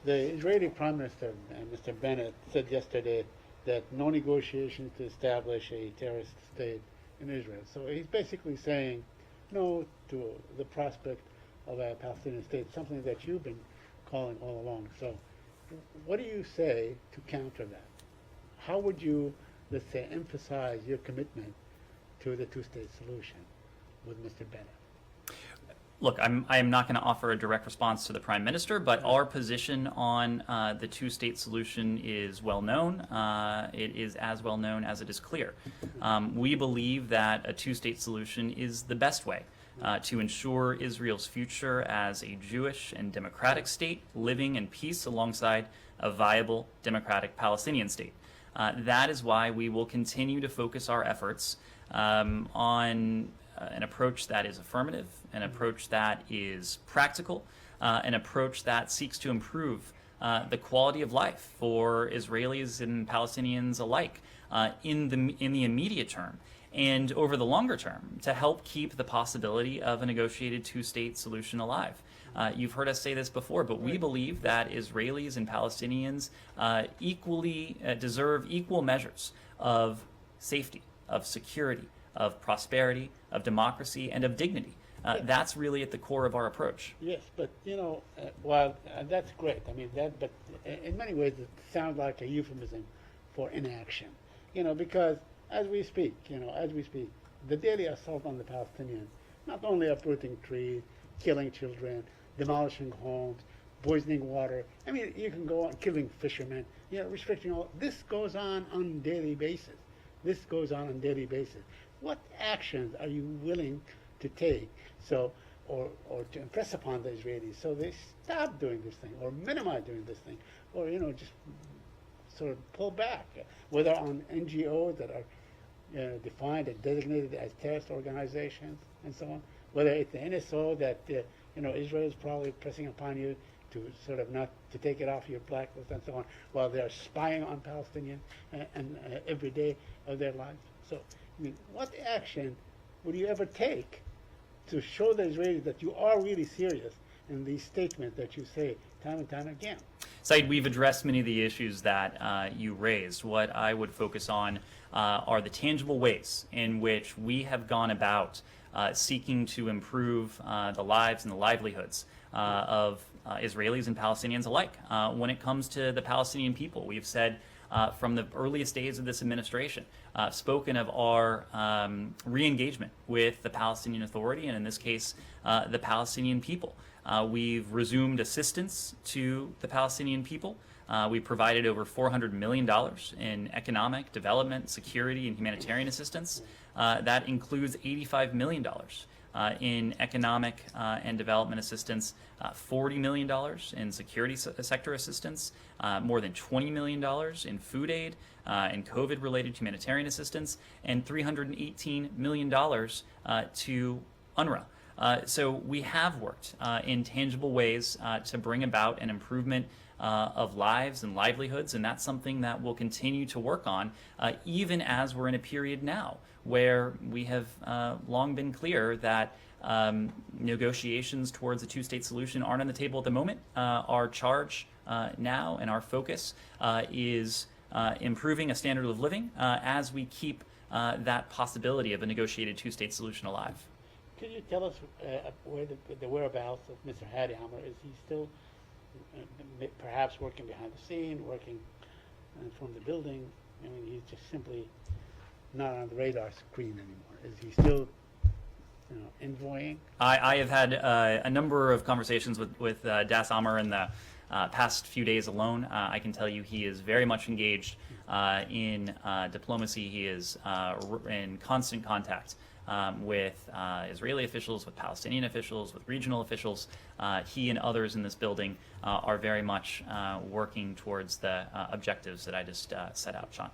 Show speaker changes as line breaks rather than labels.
The Israeli Prime Minister, Mr. Bennett, said yesterday that no negotiations to establish a terrorist state in Israel. So he's basically saying no to the prospect of a Palestinian state, something that you've been calling all along. So what do you say to counter that? How would you, let's say, emphasize your commitment to the two-state solution with Mr. Bennett?
Look, I am not going to offer a direct response to the Prime Minister, but our position on the two-state solution is well known. It is as well known as it is clear. We believe that a two-state solution is the best way to ensure Israel's future as a Jewish and democratic state living in peace alongside a viable democratic Palestinian state. That is why we will continue to focus our efforts on an approach that is affirmative, an approach that is practical, an approach that seeks to improve the quality of life for Israelis and Palestinians alike in the immediate term and over the longer term to help keep the possibility of a negotiated two-state solution alive. You've heard us say this before, but we believe that Israelis and Palestinians equally deserve equal measures of safety, of security, of prosperity, of democracy, and of dignity. That's really at the core of our approach.
Yes, but while that's great. I mean but in many ways it sounds like a euphemism for inaction. Because as we speak, the daily assault on the Palestinians, not only uprooting trees, killing children, demolishing homes, poisoning water. I mean, you can go on killing fishermen. Restricting all. This goes on a daily basis. What actions are you willing to take or to impress upon the Israelis so they stop doing this thing or minimize doing this thing or just sort of pull back, whether on NGOs that are defined and designated as terrorist organizations and so on, whether it's the NSO that Israel is probably pressing upon you to sort of not to take it off your blacklist and so on, while they're spying on Palestinians and every day of their lives. So, what action would you ever take to show the Israelis that you are really serious in these statements that you say time and time again?
Said, we've addressed many of the issues that you raised. What I would focus on are the tangible ways in which we have gone about seeking to improve the lives and the livelihoods of Israelis and Palestinians alike. When it comes to the Palestinian people, we've said from the earliest days of this administration, spoken of our re-engagement with the Palestinian Authority, and in this case, the Palestinian people. We've resumed assistance to the Palestinian people. We provided over $400 million in economic, development, security, and humanitarian assistance. That includes $85 million in economic and development assistance, $40 million in security sector assistance, more than $20 million in food aid and COVID-related humanitarian assistance, and $318 million to UNRWA. So we have worked in tangible ways to bring about an improvement of lives and livelihoods, and that's something that we'll continue to work on, even as we're in a period now where we have long been clear that negotiations towards a two-state solution aren't on the table at the moment. Our charge now and our focus is improving a standard of living as we keep that possibility of a negotiated two-state solution alive.
Could you tell us where the whereabouts of Mr. Hadi Amr? Is he still perhaps working behind the scene, working from the building? I mean, he's just simply not on the radar screen anymore. Is he still envoying?
I have had a number of conversations with Das Amr in the past few days alone. I can tell you he is very much engaged in diplomacy. He is in constant contact with Israeli officials, with Palestinian officials, with regional officials. He and others in this building are very much working towards the objectives that I just set out, Sean.